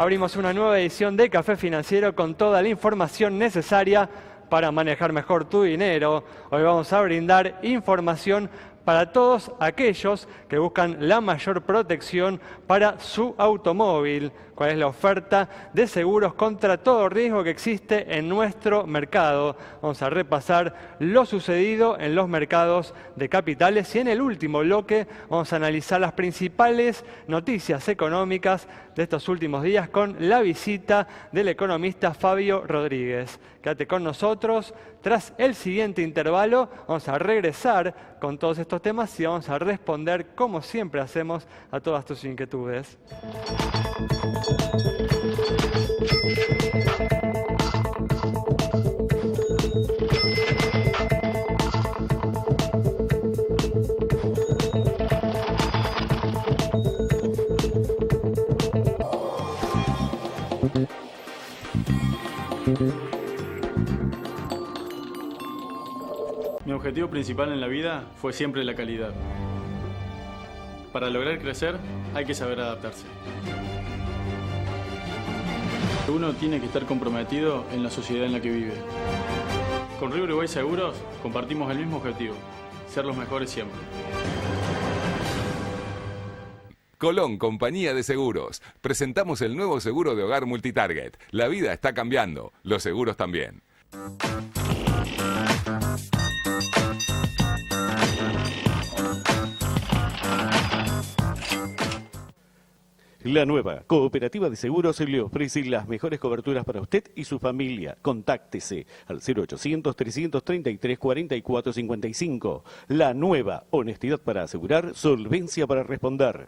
Abrimos una nueva edición de Café Financiero con toda la información necesaria para manejar mejor tu dinero. Hoy vamos a brindar información para todos aquellos que buscan la mayor protección para su automóvil. ¿Cuál es la oferta de seguros contra todo riesgo que existe en nuestro mercado? Vamos a repasar lo sucedido en los mercados de capitales y en el último bloque vamos a analizar las principales noticias económicas de estos últimos días con la visita del economista Fabio Rodríguez. Quédate con nosotros. Tras el siguiente intervalo vamos a regresar con todos estos temas y vamos a responder, como siempre hacemos, a todas tus inquietudes. Mi objetivo principal en la vida fue siempre la calidad. Para lograr crecer hay que saber adaptarse. Uno tiene que estar comprometido en la sociedad en la que vive. Con Río Uruguay Seguros compartimos el mismo objetivo, ser los mejores siempre. Colón, compañía de seguros. Presentamos el nuevo seguro de hogar Multitarget. La vida está cambiando, los seguros también. La nueva Cooperativa de Seguros le ofrece las mejores coberturas para usted y su familia. Contáctese al 0800-333-4455. La nueva, honestidad para asegurar, solvencia para responder.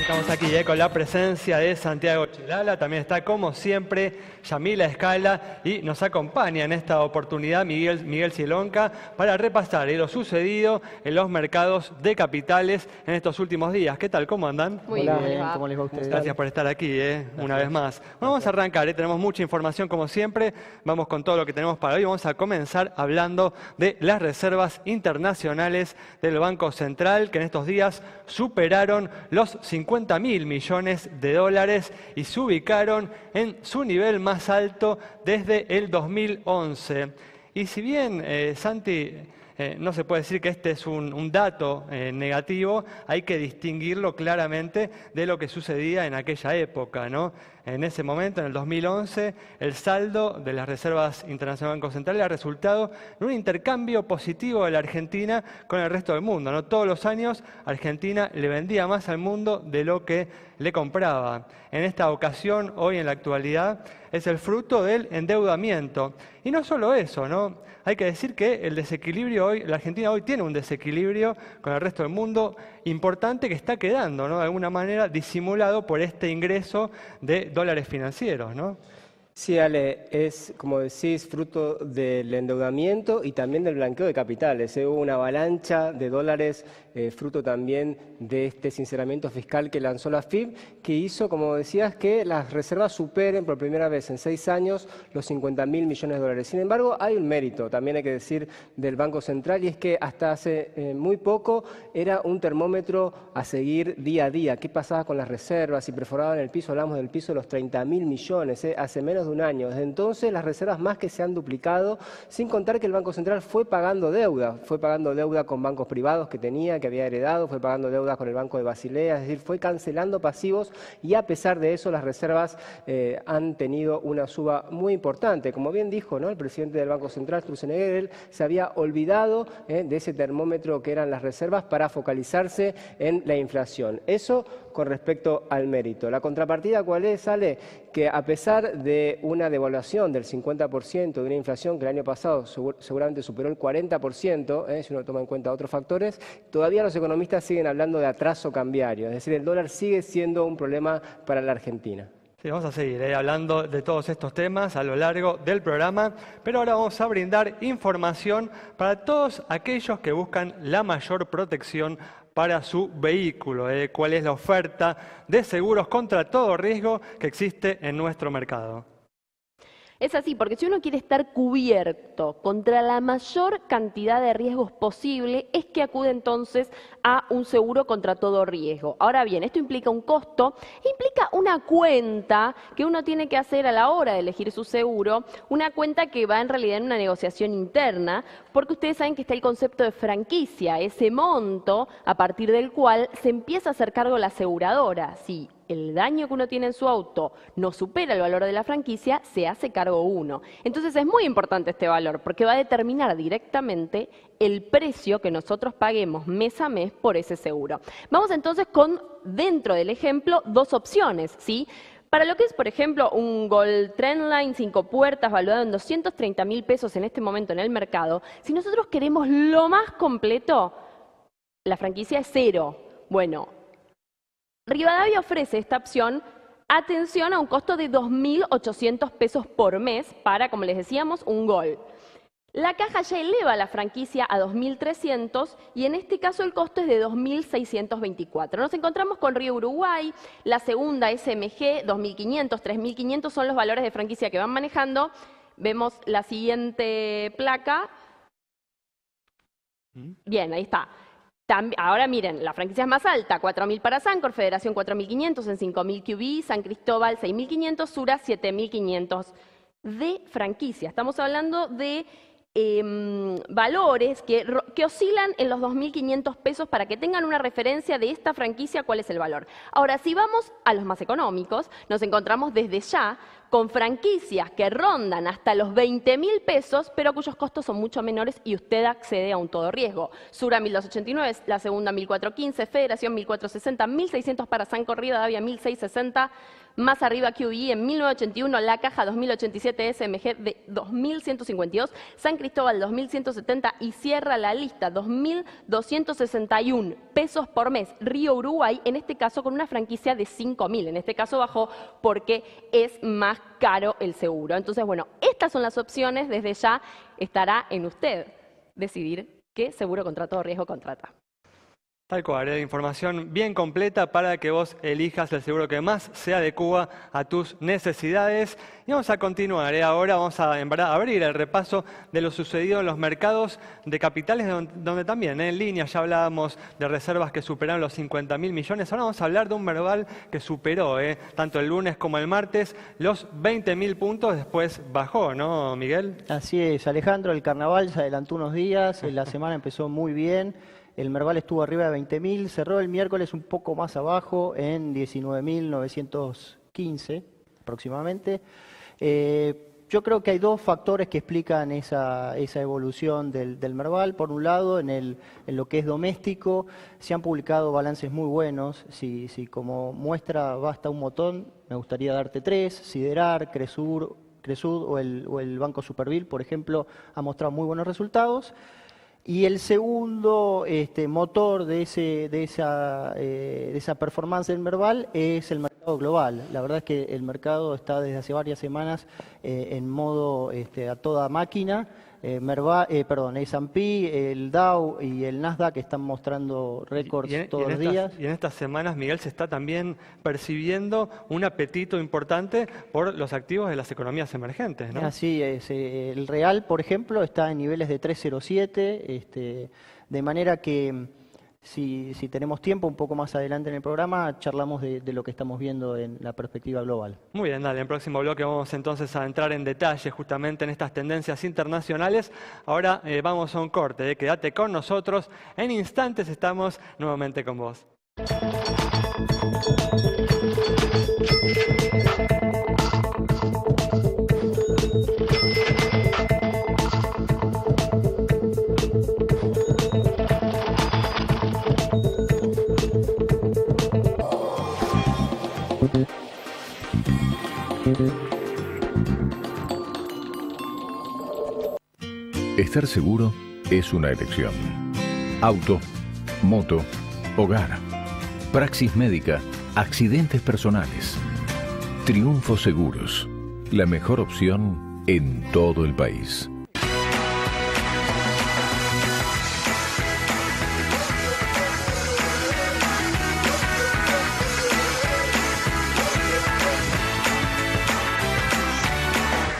Estamos aquí con la presencia de Santiago Chilala, también está como siempre Yamila Escala y nos acompaña en esta oportunidad Miguel Cielonca para repasar lo sucedido en los mercados de capitales en estos últimos días. ¿Qué tal? ¿Cómo andan? Muy bien, ¿cómo les va a ustedes? Gracias por estar aquí una vez más. Bueno, vamos a arrancar, tenemos mucha información como siempre, vamos con todo lo que tenemos para hoy. Vamos a comenzar hablando de las reservas internacionales del Banco Central que en estos días superaron los 50.000 millones de dólares y se ubicaron en su nivel más alto desde el 2011. Y si bien, Santi, no se puede decir que este es un dato negativo, hay que distinguirlo claramente de lo que sucedía en aquella época, ¿no? En ese momento, en el 2011, el saldo de las reservas internacionales del Banco Central ha resultado en un intercambio positivo de la Argentina con el resto del mundo, ¿no? Todos los años Argentina le vendía más al mundo de lo que le compraba. En esta ocasión, hoy en la actualidad, es el fruto del endeudamiento. Y no solo eso, ¿no? Hay que decir que el desequilibrio hoy, la Argentina hoy tiene un desequilibrio con el resto del mundo importante que está quedando, ¿no? De alguna manera disimulado por este ingreso de dólares financieros, ¿no? Sí, Ale, es, como decís, fruto del endeudamiento y también del blanqueo de capitales. Hubo una avalancha de dólares, fruto también de este sinceramiento fiscal que lanzó la FIP, que hizo, como decías, que las reservas superen por primera vez en 6 años los 50.000 millones de dólares. Sin embargo, hay un mérito, también hay que decir, del Banco Central, y es que hasta hace muy poco era un termómetro a seguir día a día. ¿Qué pasaba con las reservas? Si perforaban el piso, hablamos del piso de los 30.000 millones, hace menos de un año. Desde entonces las reservas más que se han duplicado, sin contar que el Banco Central fue pagando deuda con bancos privados que tenía, que había heredado, fue pagando deuda con el Banco de Basilea, es decir, fue cancelando pasivos y a pesar de eso las reservas han tenido una suba muy importante. Como bien dijo, ¿no?, el presidente del Banco Central, Sturzenegger, él se había olvidado de ese termómetro que eran las reservas para focalizarse en la inflación. Eso con respecto al mérito. La contrapartida, ¿cuál es, Ale? Que a pesar de una devaluación del 50%, de una inflación que el año pasado seguramente superó el 40%, si uno toma en cuenta otros factores, todavía los economistas siguen hablando de atraso cambiario, es decir, el dólar sigue siendo un problema para la Argentina. Sí, vamos a seguir hablando de todos estos temas a lo largo del programa, pero ahora vamos a brindar información para todos aquellos que buscan la mayor protección para su vehículo, cuál es la oferta de seguros contra todo riesgo que existe en nuestro mercado. Es así, porque si uno quiere estar cubierto contra la mayor cantidad de riesgos posible, es que acude entonces a un seguro contra todo riesgo. Ahora bien, esto implica un costo, implica una cuenta que uno tiene que hacer a la hora de elegir su seguro, una cuenta que va en realidad en una negociación interna, porque ustedes saben que está el concepto de franquicia, ese monto a partir del cual se empieza a hacer cargo la aseguradora. Si el daño que uno tiene en su auto no supera el valor de la franquicia, se hace cargo uno. Entonces es muy importante este valor porque va a determinar directamente el precio que nosotros paguemos mes a mes por ese seguro. Vamos entonces con, dentro del ejemplo, dos opciones, ¿sí? Para lo que es, por ejemplo, un Gol Trendline 5 puertas valuado en 230.000 pesos en este momento en el mercado, si nosotros queremos lo más completo, la franquicia es 0. Bueno, Rivadavia ofrece esta opción, atención, a un costo de 2.800 pesos por mes para, como les decíamos, un Gol. La caja ya eleva la franquicia a 2.300 y en este caso el costo es de 2.624. Nos encontramos con Río Uruguay, la segunda SMG, 2.500, 3.500 son los valores de franquicia que van manejando. Vemos la siguiente placa. Bien, ahí está. Ahora miren, la franquicia es más alta, 4.000 para Sancor, Federación 4.500, en 5.000 QB, San Cristóbal 6.500, Sura 7.500 de franquicia. Estamos hablando de valores que oscilan en los 2.500 pesos para que tengan una referencia de esta franquicia, cuál es el valor. Ahora, si vamos a los más económicos, nos encontramos desde ya con franquicias que rondan hasta los 20.000 pesos, pero cuyos costos son mucho menores y usted accede a un todo riesgo. Sura 1.289, la segunda 1.415, Federación 1.460, 1.600 para Sancor, Rivadavia 1.660, más arriba QBI en 1.981, la caja 2.087, SMG de 2.152, San Cristóbal 2.170 y cierra la lista 2.261 pesos por mes. Río Uruguay, en este caso con una franquicia de 5.000, en este caso bajó porque es más caro el seguro. Entonces, bueno, estas son las opciones, desde ya estará en usted decidir qué seguro contra todo riesgo contrata. Tal cual, información bien completa para que vos elijas el seguro que más se adecua a tus necesidades. Y vamos a continuar, ahora vamos a en verdad abrir el repaso de lo sucedido en los mercados de capitales, donde también en línea ya hablábamos de reservas que superaron los 50.000 millones. Ahora vamos a hablar de un Merval que superó, tanto el lunes como el martes, los 20.000 puntos, después bajó, ¿no, Miguel? Así es, Alejandro, el carnaval se adelantó unos días, la semana empezó muy bien. El Merval estuvo arriba de 20.000, cerró el miércoles un poco más abajo en 19.915 aproximadamente. Yo creo que hay dos factores que explican esa evolución del Merval. Por un lado, en lo que es doméstico, se han publicado balances muy buenos. Si como muestra basta un botón, me gustaría darte tres: Siderar, Cresud o el Banco Superville, por ejemplo, ha mostrado muy buenos resultados. Y el segundo motor de esa performance del Merval es el mercado global. La verdad es que el mercado está desde hace varias semanas en modo a toda máquina. S&P, el Dow y el Nasdaq están mostrando récords todos los días. Y en estas semanas, Miguel, se está también percibiendo un apetito importante por los activos de las economías emergentes, ¿no? Así es. El real, por ejemplo, está en niveles de 3,07, de manera que si tenemos tiempo, un poco más adelante en el programa, charlamos de lo que estamos viendo en la perspectiva global. Muy bien, dale, en el próximo bloque vamos entonces a entrar en detalle justamente en estas tendencias internacionales. Ahora vamos a un corte, quédate con nosotros, en instantes estamos nuevamente con vos. Estar seguro es una elección. Auto, moto, hogar, praxis médica, accidentes personales. Triunfo Seguros, la mejor opción en todo el país.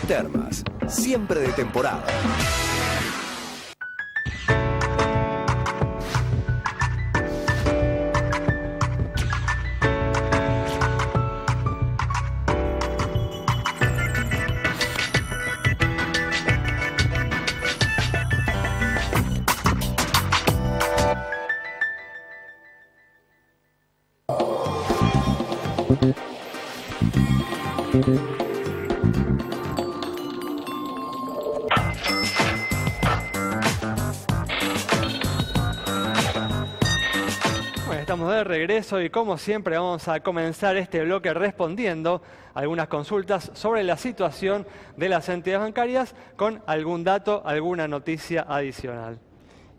Termas, siempre de temporada. Bueno, estamos de regreso y como siempre vamos a comenzar este bloque respondiendo a algunas consultas sobre la situación de las entidades bancarias con algún dato, alguna noticia adicional.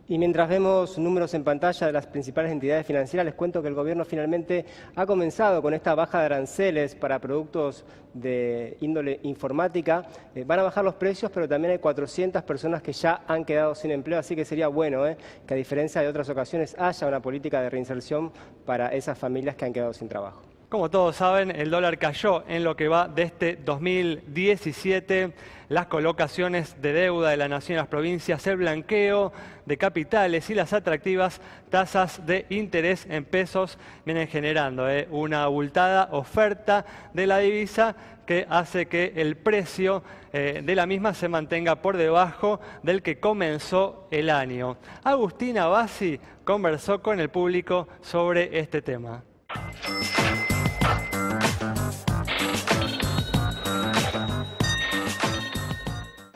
Y mientras vemos números en pantalla de las principales entidades financieras, les cuento que el gobierno finalmente ha comenzado con esta baja de aranceles para productos de índole informática. Van a bajar los precios, pero también hay 400 personas que ya han quedado sin empleo, así que sería bueno que a diferencia de otras ocasiones haya una política de reinserción para esas familias que han quedado sin trabajo. Como todos saben, el dólar cayó en lo que va de este 2017. Las colocaciones de deuda de la nación y las provincias, el blanqueo de capitales y las atractivas tasas de interés en pesos vienen generando una abultada oferta de la divisa que hace que el precio de la misma se mantenga por debajo del que comenzó el año. Agustina Bassi conversó con el público sobre este tema.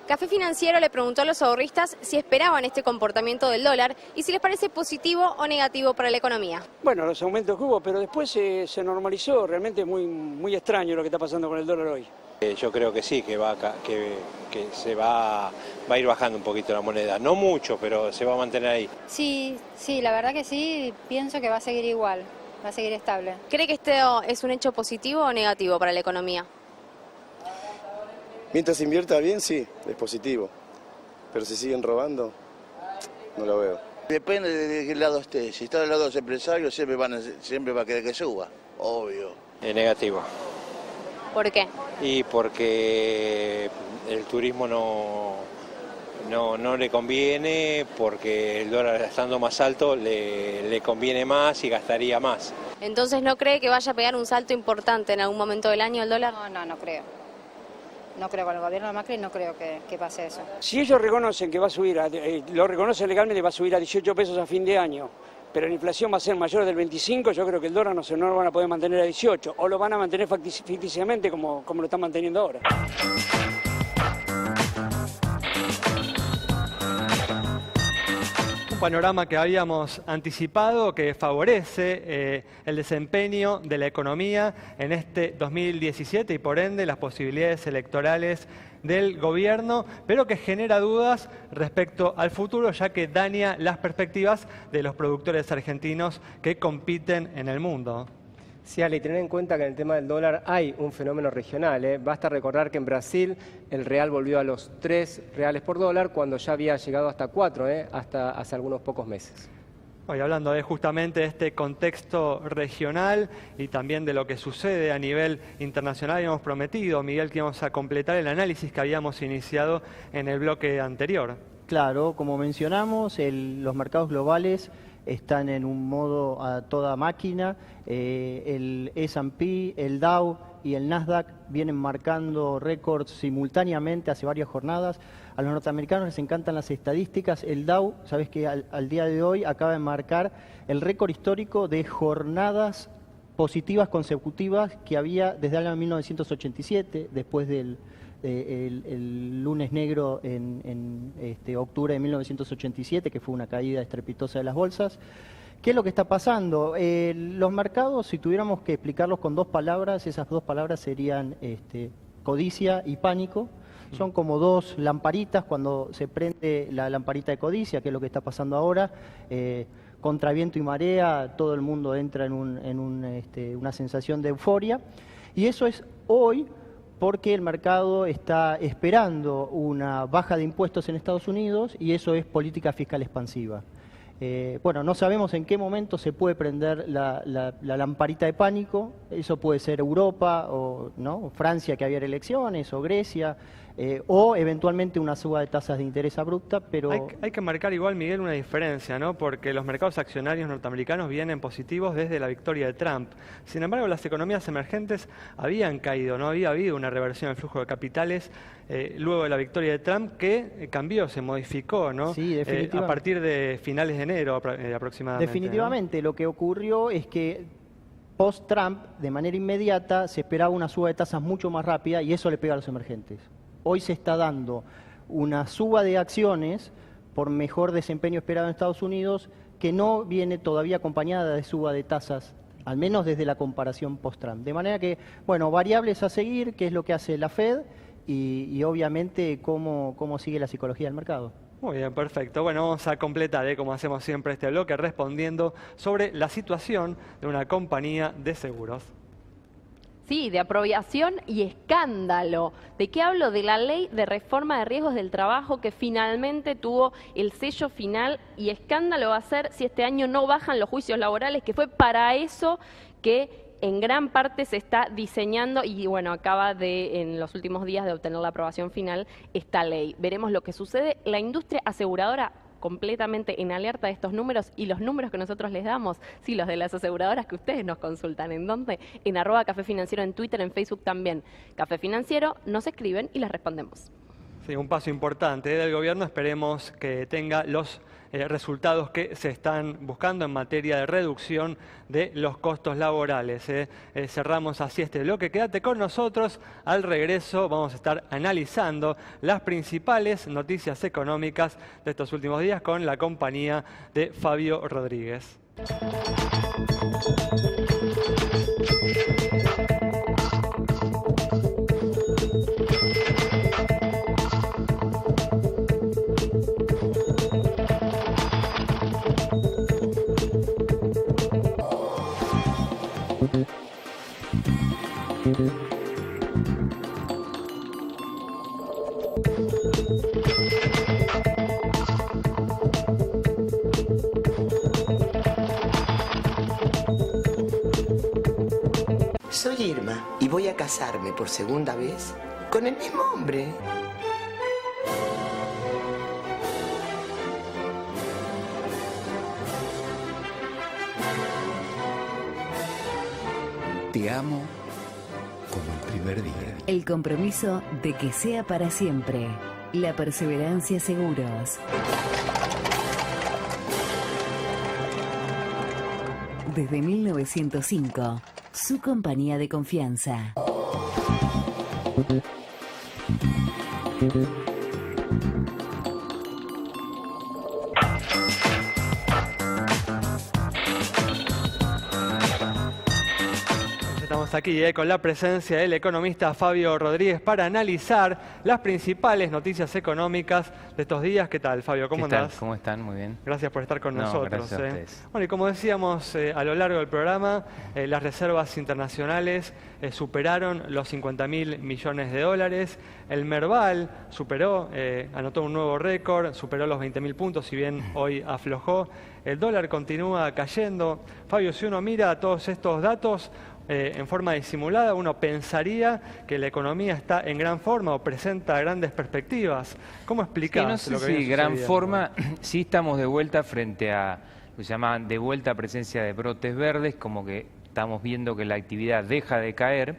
Café Financiero le preguntó a los ahorristas si esperaban este comportamiento del dólar y si les parece positivo o negativo para la economía. Bueno, los aumentos que hubo, pero después se normalizó, realmente muy extraño lo que está pasando con el dólar hoy. Yo creo que sí, que se va a ir bajando un poquito la moneda, no mucho, pero se va a mantener ahí. Sí, la verdad que sí, pienso que va a seguir igual, va a seguir estable. ¿Cree que esto es un hecho positivo o negativo para la economía? Mientras se invierta bien, sí, es positivo. Pero si siguen robando, no lo veo. Depende de qué lado esté. Si está del lado de los empresarios, siempre va a querer que suba, obvio. Es negativo. ¿Por qué? Y porque el turismo no le conviene, porque el dólar estando más alto le conviene más y gastaría más. Entonces, ¿no cree que vaya a pegar un salto importante en algún momento del año el dólar? No creo. No creo, con el gobierno de Macri no creo que pase eso. Si ellos reconocen que va a subir, lo reconocen legalmente, va a subir a 18 pesos a fin de año, pero la inflación va a ser mayor del 25, yo creo que el dólar no lo van a poder mantener a 18, o lo van a mantener ficticiamente como lo están manteniendo ahora. Un panorama que habíamos anticipado que favorece el desempeño de la economía en este 2017 y por ende las posibilidades electorales del gobierno, pero que genera dudas respecto al futuro, ya que daña las perspectivas de los productores argentinos que compiten en el mundo. Sí, Ale, y tener en cuenta que en el tema del dólar hay un fenómeno regional. Basta recordar que en Brasil el real volvió a los 3 reales por dólar cuando ya había llegado hasta 4, hasta hace algunos pocos meses. Hoy hablando justamente de este contexto regional y también de lo que sucede a nivel internacional, habíamos prometido, Miguel, que íbamos a completar el análisis que habíamos iniciado en el bloque anterior. Claro, como mencionamos, los mercados globales están en un modo a toda máquina. El S&P, el Dow y el Nasdaq vienen marcando récords simultáneamente hace varias jornadas. A los norteamericanos les encantan las estadísticas. El Dow, sabes que al día de hoy acaba de marcar el récord histórico de jornadas positivas consecutivas que había desde el año 1987, después del el lunes negro en octubre de 1987, que fue una caída estrepitosa de las bolsas. ¿Qué es lo que está pasando? Los mercados, si tuviéramos que explicarlos con 2 palabras, esas 2 palabras serían codicia y pánico. Son como 2 lamparitas cuando se prende la lamparita de codicia, que es lo que está pasando ahora. Contra viento y marea, todo el mundo entra en una sensación de euforia. Y eso es hoy porque el mercado está esperando una baja de impuestos en Estados Unidos y eso es política fiscal expansiva. Bueno, no sabemos en qué momento se puede prender la lamparita de pánico. Eso puede ser Europa, o ¿no? Francia, que había elecciones, o Grecia, o eventualmente una suba de tasas de interés abrupta, pero... Hay que marcar igual, Miguel, una diferencia, ¿no? Porque los mercados accionarios norteamericanos vienen positivos desde la victoria de Trump. Sin embargo, las economías emergentes habían caído, no había habido una reversión del flujo de capitales luego de la victoria de Trump, que cambió, se modificó, ¿no? Sí, definitivamente. A partir de finales de enero aproximadamente. Definitivamente, ¿no? Lo que ocurrió es que post-Trump, de manera inmediata, se esperaba una suba de tasas mucho más rápida y eso le pega a los emergentes. Hoy se está dando una suba de acciones por mejor desempeño esperado en Estados Unidos que no viene todavía acompañada de suba de tasas, al menos desde la comparación post-Trump. De manera que, bueno, variables a seguir, qué es lo que hace la Fed y obviamente cómo sigue la psicología del mercado. Muy bien, perfecto. Bueno, vamos a completar, como hacemos siempre, este bloque respondiendo sobre la situación de una compañía de seguros. Sí, de aprobación y escándalo. ¿De qué hablo? De la ley de reforma de riesgos del trabajo que finalmente tuvo el sello final, y escándalo va a ser si este año no bajan los juicios laborales, que fue para eso que en gran parte se está diseñando y bueno, acaba en los últimos días de obtener la aprobación final esta ley. Veremos lo que sucede. La industria aseguradora completamente en alerta de estos números, y los números que nosotros les damos, sí, los de las aseguradoras que ustedes nos consultan. ¿En dónde? En @Café Financiero, en Twitter, en Facebook también. Café Financiero, nos escriben y les respondemos. Sí, un paso importante del gobierno. Esperemos que tenga los resultados que se están buscando en materia de reducción de los costos laborales. Cerramos así este bloque. Quédate con nosotros. Al regreso vamos a estar analizando las principales noticias económicas de estos últimos días con la compañía de Fabio Rodríguez. Soy Irma y voy a casarme por segunda vez con el mismo hombre. Te amo como el primer día. El compromiso de que sea para siempre. La Perseverancia Seguros. Desde 1905, su compañía de confianza. Estamos aquí con la presencia del economista Fabio Rodríguez para analizar las principales noticias económicas de estos días. ¿Qué tal, Fabio? ¿Cómo andás? ¿Cómo están? Muy bien. Gracias por estar con nosotros. Gracias a ustedes. Bueno, y como decíamos a lo largo del programa, las reservas internacionales superaron los 50.000 millones de dólares. El Merval anotó un nuevo récord, superó los 20.000 puntos, si bien hoy aflojó. El dólar continúa cayendo. Fabio, si uno mira todos estos datos en forma disimulada, uno pensaría que la economía está en gran forma o presenta grandes perspectivas. ¿Cómo explicás lo que viene sucediendo? Gran forma, sí estamos de vuelta frente a lo que se llama de vuelta presencia de brotes verdes, como que estamos viendo que la actividad deja de caer.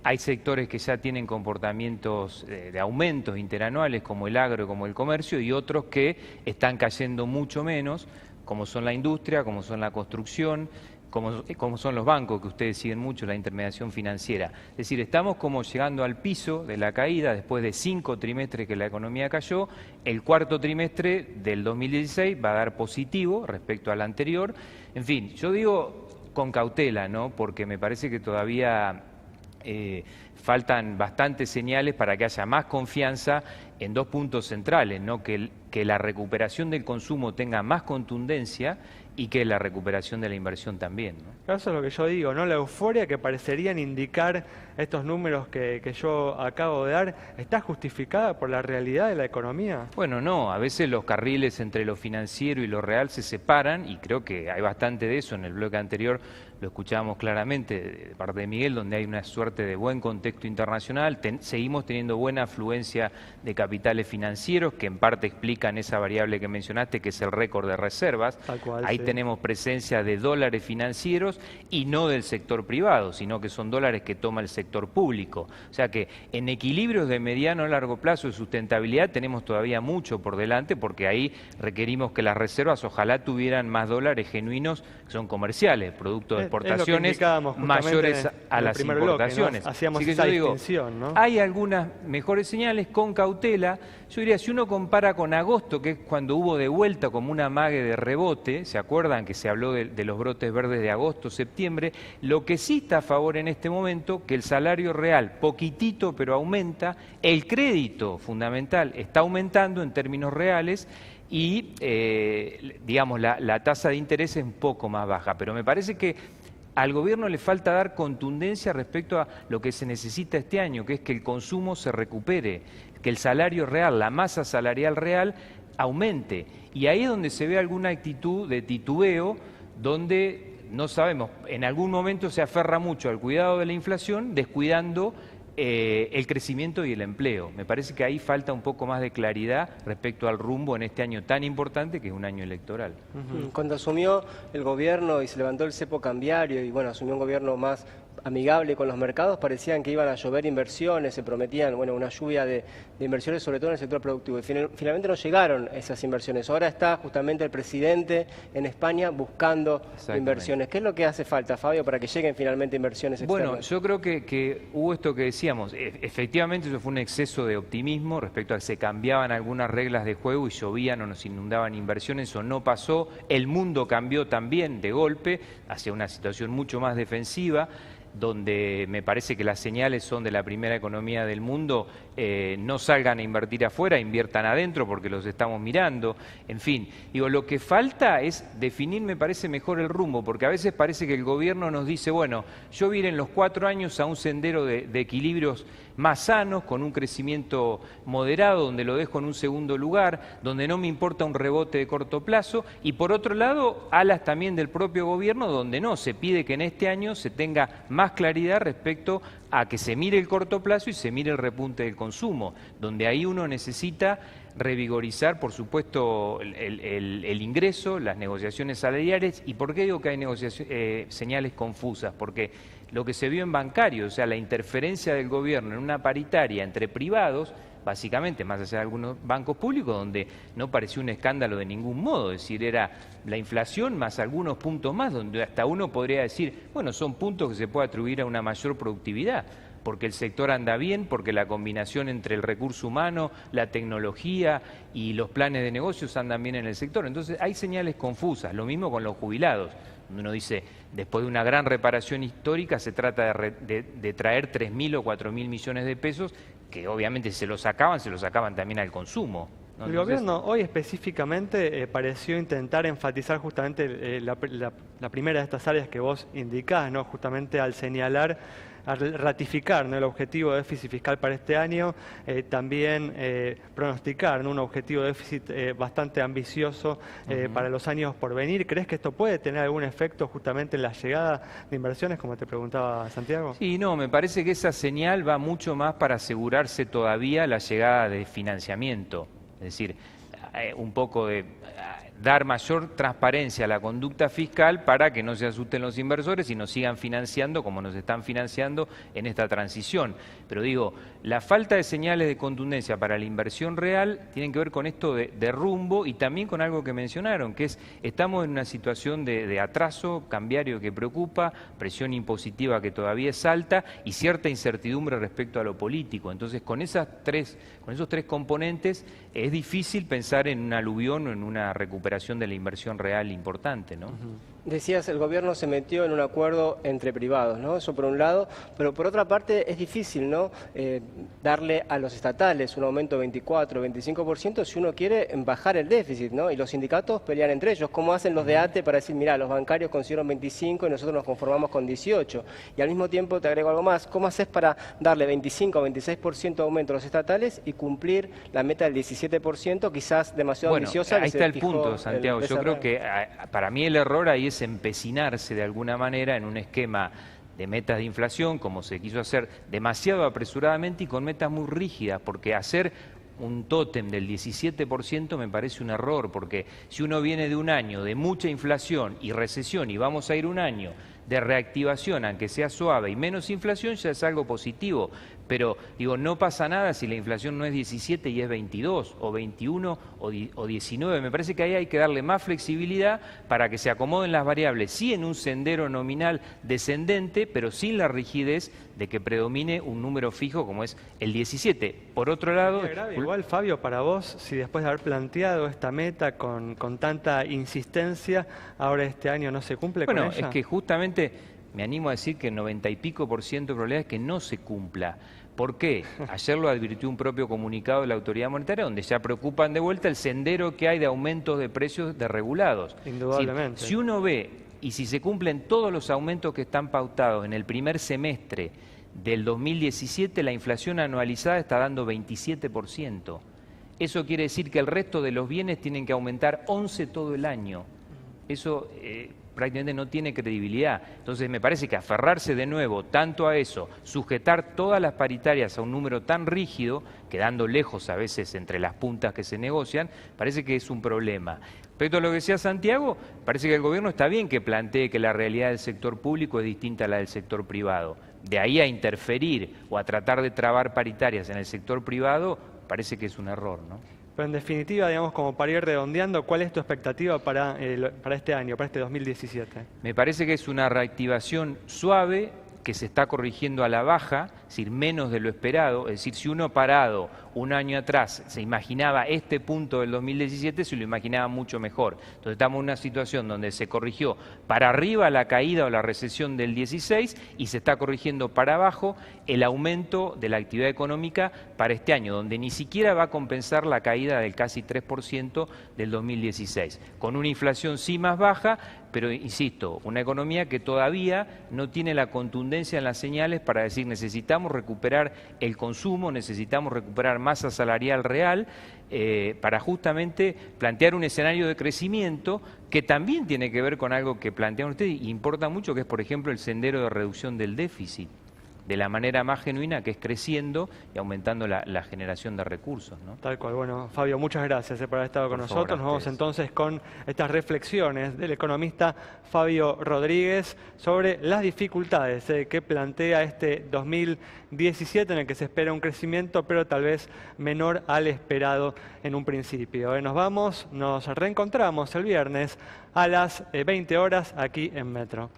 Hay sectores que ya tienen comportamientos de aumentos interanuales, como el agro, como el comercio, y otros que están cayendo mucho menos, como son la industria, como son la construcción, como son los bancos, que ustedes siguen mucho, la intermediación financiera. Es decir, estamos como llegando al piso de la caída después de 5 trimestres que la economía cayó. El cuarto trimestre del 2016 va a dar positivo respecto al anterior. En fin, yo digo con cautela, ¿no? Porque me parece que todavía faltan bastantes señales para que haya más confianza en dos puntos centrales, ¿no? Que la recuperación del consumo tenga más contundencia y que la recuperación de la inversión también, ¿no? Eso es lo que yo digo, ¿no? La euforia que parecerían indicar estos números que yo acabo de dar, ¿está justificada por la realidad de la economía? Bueno, no, a veces los carriles entre lo financiero y lo real se separan y creo que hay bastante de eso. En el bloque anterior lo escuchábamos claramente de parte de Miguel, donde hay una suerte de buen contexto internacional. Seguimos teniendo buena afluencia de capitales financieros que en parte explican esa variable que mencionaste, que es el récord de reservas. Tal cual, Ahí sí. tenemos presencia de dólares financieros y no del sector privado, sino que son dólares que toma el sector público. O sea que en equilibrios de mediano a largo plazo de sustentabilidad tenemos todavía mucho por delante, porque ahí requerimos que las reservas ojalá tuvieran más dólares genuinos, que son comerciales, producto de exportaciones mayores a las importaciones. ¿No? Hacíamos Así que esa yo digo, distinción, ¿no? hay algunas mejores señales con cautela. Yo diría, si uno compara con agosto, que es cuando hubo de vuelta como una amague de rebote, ¿se acuerdan que se habló de los brotes verdes de agosto, septiembre? Lo que sí está a favor en este momento, que el salario real, poquitito pero aumenta, el crédito fundamental está aumentando en términos reales, y digamos la tasa de interés es un poco más baja, pero me parece que al gobierno le falta dar contundencia respecto a lo que se necesita este año, que es que el consumo se recupere, que el salario real, la masa salarial real aumente, y ahí es donde se ve alguna actitud de titubeo, donde no sabemos, en algún momento se aferra mucho al cuidado de la inflación, descuidando el crecimiento y el empleo. Me parece que ahí falta un poco más de claridad respecto al rumbo en este año tan importante que es un año electoral. Cuando asumió el gobierno y se levantó el cepo cambiario y bueno, asumió un gobierno más amigable con los mercados, parecían que iban a llover inversiones, se prometían una lluvia de inversiones, sobre todo en el sector productivo. Y finalmente no llegaron esas inversiones. Ahora está justamente el presidente en España buscando inversiones. ¿Qué es lo que hace falta, Fabio, para que lleguen finalmente inversiones externas? Bueno, yo creo que hubo esto que decíamos. Efectivamente, eso fue un exceso de optimismo respecto a que se cambiaban algunas reglas de juego y llovían o nos inundaban inversiones. Eso no pasó. El mundo cambió también de golpe hacia una situación mucho más defensiva, donde me parece que las señales son de la primera economía del mundo, no salgan a invertir afuera, inviertan adentro porque los estamos mirando. En fin, digo, lo que falta es definir, me parece, mejor el rumbo, porque a veces parece que el gobierno nos dice, bueno, yo voy a ir en los 4 años a un sendero de equilibrios más sanos, con un crecimiento moderado, donde lo dejo en un segundo lugar, donde no me importa un rebote de corto plazo, y por otro lado, alas también del propio gobierno, donde no, se pide que en este año se tenga más claridad respecto a que se mire el corto plazo y se mire el repunte del consumo, donde ahí uno necesita revigorizar, por supuesto, el ingreso, las negociaciones salariales. ¿Y por qué digo que hay señales confusas? Porque lo que se vio en bancario, o sea, la interferencia del gobierno en una paritaria entre privados, básicamente, más allá de algunos bancos públicos, donde no pareció un escándalo de ningún modo, es decir, era la inflación más algunos puntos más, donde hasta uno podría decir, bueno, son puntos que se puede atribuir a una mayor productividad, porque el sector anda bien, porque la combinación entre el recurso humano, la tecnología y los planes de negocios andan bien en el sector. Entonces hay señales confusas, lo mismo con los jubilados, donde uno dice, después de una gran reparación histórica se trata de traer 3.000 o 4.000 millones de pesos, que obviamente se los sacaban también al consumo, ¿no? El gobierno hoy específicamente pareció intentar enfatizar justamente la primera de estas áreas que vos indicás, ¿no? Justamente al señalar, al ratificar, ¿no?, el objetivo de déficit fiscal para este año, también pronosticar, ¿no?, un objetivo de déficit bastante ambicioso para los años por venir. ¿Crees que esto puede tener algún efecto justamente en la llegada de inversiones, como te preguntaba Santiago? Sí, no, me parece que esa señal va mucho más para asegurarse todavía la llegada de financiamiento. Es decir, un poco de dar mayor transparencia a la conducta fiscal para que no se asusten los inversores y nos sigan financiando como nos están financiando en esta transición. Pero digo, la falta de señales de contundencia para la inversión real tienen que ver con esto de rumbo y también con algo que mencionaron, que es estamos en una situación de atraso cambiario que preocupa, presión impositiva que todavía es alta y cierta incertidumbre respecto a lo político. Entonces, con esos tres componentes es difícil pensar en un aluvión o en una recuperación de la inversión real importante, ¿no? Decías, el gobierno se metió en un acuerdo entre privados, ¿no? Eso por un lado, pero por otra parte es difícil, ¿no? Darle a los estatales un aumento de 24, 25% si uno quiere bajar el déficit, ¿no? Y los sindicatos pelean entre ellos. ¿Cómo hacen los de ATE para decir, mira, los bancarios consiguieron 25 y nosotros nos conformamos con 18? Y al mismo tiempo te agrego algo más, ¿cómo haces para darle 25 o 26% de aumento a los estatales y cumplir la meta del 17%, quizás demasiado ambiciosa? Ahí está el punto, Santiago. Yo creo que para mí el error ahí es empecinarse de alguna manera en un esquema de metas de inflación, como se quiso hacer demasiado apresuradamente y con metas muy rígidas, porque hacer un tótem del 17% me parece un error, porque si uno viene de un año de mucha inflación y recesión y vamos a ir un año de reactivación, aunque sea suave y menos inflación, ya es algo positivo. Pero, digo, no pasa nada si la inflación no es 17 y es 22, o 21 o 19. Me parece que ahí hay que darle más flexibilidad para que se acomoden las variables, sí en un sendero nominal descendente, pero sin la rigidez de que predomine un número fijo como es el 17. Por otro lado... Igual, Fabio, para vos, si después de haber planteado esta meta con tanta insistencia, ahora este año no se cumple con ella. Bueno, es que justamente me animo a decir que el 90 y pico % de probabilidad es que no se cumpla. ¿Por qué? Ayer lo advirtió un propio comunicado de la Autoridad Monetaria, donde ya preocupan de vuelta el sendero que hay de aumentos de precios desregulados. Indudablemente. Si uno ve, y si se cumplen todos los aumentos que están pautados en el primer semestre del 2017, la inflación anualizada está dando 27%. Eso quiere decir que el resto de los bienes tienen que aumentar 11 todo el año. Eso prácticamente no tiene credibilidad. Entonces me parece que aferrarse de nuevo tanto a eso, sujetar todas las paritarias a un número tan rígido, quedando lejos a veces entre las puntas que se negocian, parece que es un problema. Respecto a lo que decía Santiago, parece que el gobierno está bien que plantee que la realidad del sector público es distinta a la del sector privado. De ahí a interferir o a tratar de trabar paritarias en el sector privado, parece que es un error, ¿no? Pero en definitiva, digamos, como para ir redondeando, ¿cuál es tu expectativa para este año, para este 2017? Me parece que es una reactivación suave, que se está corrigiendo a la baja, es decir, menos de lo esperado. Es decir, si uno parado un año atrás se imaginaba este punto del 2017, se lo imaginaba mucho mejor. Entonces estamos en una situación donde se corrigió para arriba la caída o la recesión del 16 y se está corrigiendo para abajo el aumento de la actividad económica para este año, donde ni siquiera va a compensar la caída del casi 3% del 2016. Con una inflación sí más baja, pero insisto, una economía que todavía no tiene la contundencia en las señales para decir necesitamos recuperar el consumo, necesitamos recuperar masa salarial real, para justamente plantear un escenario de crecimiento que también tiene que ver con algo que plantean ustedes y importa mucho, que es, por ejemplo, el sendero de reducción del déficit, de la manera más genuina, que es creciendo y aumentando la generación de recursos, ¿no? Tal cual. Bueno, Fabio, muchas gracias por haber estado con nosotros. Nos vamos entonces con estas reflexiones del economista Fabio Rodríguez sobre las dificultades que plantea este 2017, en el que se espera un crecimiento, pero tal vez menor al esperado en un principio. Nos reencontramos el viernes a las 20 horas aquí en Metro.